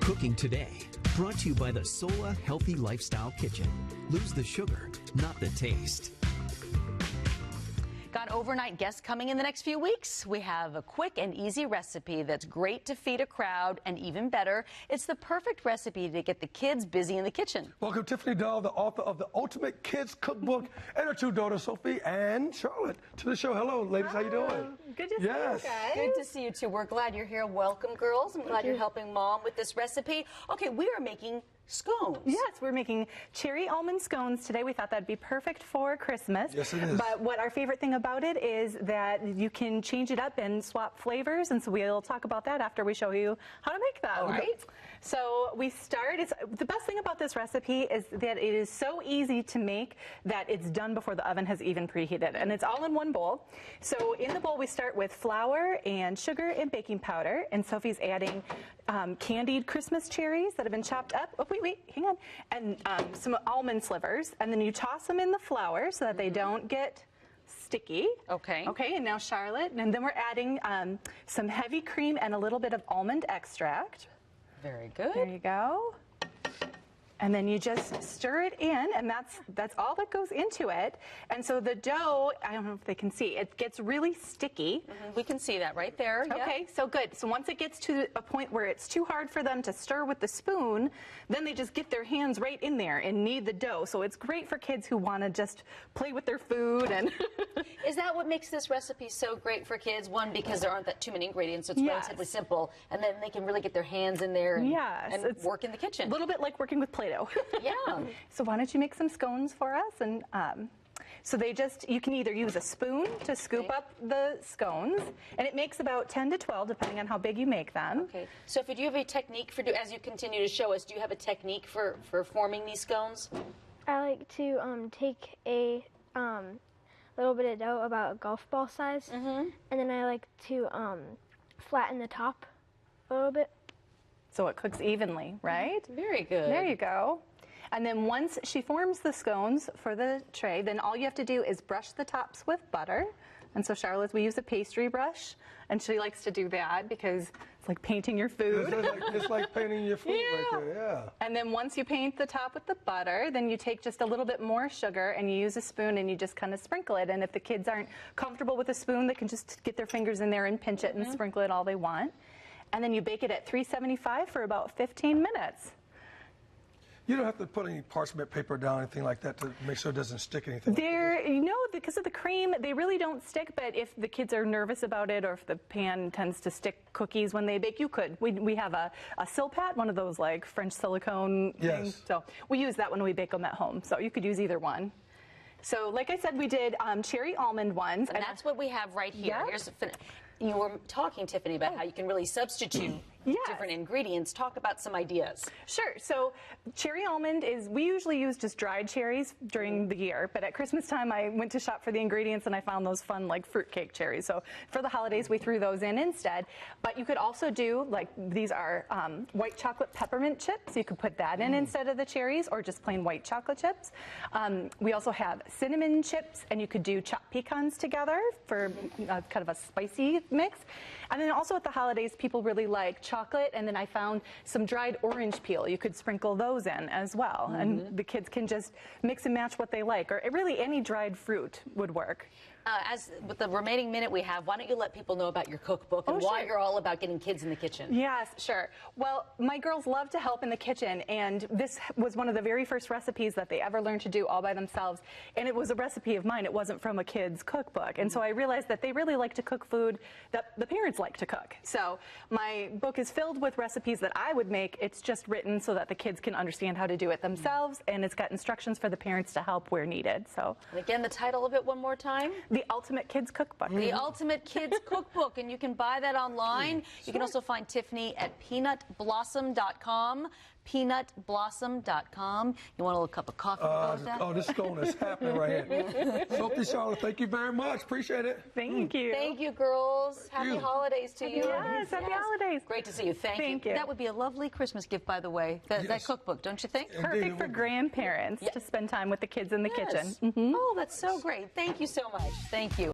Cooking Today, brought to you by the Sola Healthy Lifestyle Kitchen. Lose the sugar, not the taste. Got overnight guests coming in the next few weeks? We have a quick and easy recipe that's great to feed a crowd, and even better, it's the perfect recipe to get the kids busy in the kitchen. Welcome Tiffany Dahl, the author of the Ultimate Kids Cookbook, and her two daughters, Sophie and Charlotte, to the show. Hello, ladies. How you doing? Good to see you guys. Good to see you too. We're glad you're here. Welcome, girls. I'm glad you're helping Mom with this recipe. Okay, we are making scones. Yes, we're making cherry almond scones today. We thought that'd be perfect for Christmas. Yes, it is. But what our favorite thing about it is that you can change it up and swap flavors, and so we'll talk about that after we show you how to make them. All right. So we start, the best thing about this recipe is that it is so easy to make that it's done before the oven has even preheated, and it's all in one bowl. So in the bowl we start with flour and sugar and baking powder, and Sophie's adding candied Christmas cherries that have been chopped up. Oh, wait, hang on. And some almond slivers, and then you toss them in the flour so that they don't get sticky. Okay. Okay, and now Charlotte, and then we're adding some heavy cream and a little bit of almond extract. Very good. There you go. And then you just stir it in, and that's all that goes into it. And so the dough, I don't know if they can see, it gets really sticky. We can see that right there. Okay, so good. So once it gets to a point where it's too hard for them to stir with the spoon, then they just get their hands right in there and knead the dough. So it's great for kids who want to just play with their food. And Is that what makes this recipe so great for kids? One, because there aren't that too many ingredients, so it's Yes. relatively simple, and then they can really get their hands in there and, Yes, and work in the kitchen. a little bit like working with Play-Doh. Yeah. So why don't you make some scones for us? And so you can either use a spoon to scoop up the scones, and it makes about 10 to 12 depending on how big you make them. Okay. So, do you have a technique as you continue to show us? Do you have a technique for forming these scones? I like to take a little bit of dough about a golf ball size, and then I like to flatten the top a little bit. So it cooks evenly, right? Very good. There you go. And then once she forms the scones for the tray, then all you have to do is brush the tops with butter. And so Charlotte, we use a pastry brush, and she likes to do that because it's like painting your food. It's like painting your food right there, yeah. And then once you paint the top with the butter, then you take just a little bit more sugar and you use a spoon and you just kind of sprinkle it. And if the kids aren't comfortable with a spoon, they can just get their fingers in there and pinch it and sprinkle it all they want. And then you bake it at 375 for about 15 minutes. You don't have to put any parchment paper down, anything like that, to make sure it doesn't stick anything. Because of the cream, they really don't stick, but if the kids are nervous about it or if the pan tends to stick cookies when they bake, you could. We have a Silpat, one of those like French silicone things. So we use that when we bake them at home. So you could use either one. So like I said, we did cherry almond ones. And that's what we have right here. Yeah. You were talking, Tiffany, about how you can really substitute different ingredients. Talk about some ideas. Sure. So cherry almond we usually use just dried cherries during the year, but at Christmas time I went to shop for the ingredients and I found those fun like fruitcake cherries. So for the holidays we threw those in instead. But you could also do, like, these are white chocolate peppermint chips. You could put that in instead of the cherries, or just plain white chocolate chips. We also have cinnamon chips, and you could do chopped pecans together for kind of a spicy mix. And then also at the holidays, people really like chocolate, and then I found some dried orange peel. You could sprinkle those in as well, and the kids can just mix and match what they like, or really any dried fruit would work. As with the remaining minute we have, why don't you let people know about your cookbook and why you're all about getting kids in the kitchen? Yes, sure. Well, my girls love to help in the kitchen, and this was one of the very first recipes that they ever learned to do all by themselves, and it was a recipe of mine. It wasn't from a kid's cookbook, and so I realized that they really like to cook food that the parents like to cook. So my book is filled with recipes that I would make. It's just written so that the kids can understand how to do it themselves, and it's got instructions for the parents to help where needed. So, and again, the title of it one more time? The Ultimate Kids Cookbook. The Ultimate Kids Cookbook, and you can buy that online. You can also find Tiffany at peanutblossom.com. Peanutblossom.com. You want a little cup of coffee to go with that? Oh, this scone is happening right here. Sophie, Charlotte, thank you very much. Appreciate it. Thank you. Thank you, girls. Happy holidays to you. Yes, happy holidays. Great to see you. Thank you. That would be a lovely Christmas gift, by the way, that cookbook, don't you think? Perfect for grandparents to spend time with the kids in the kitchen. Oh, that's so great. Thank you so much. Thank you.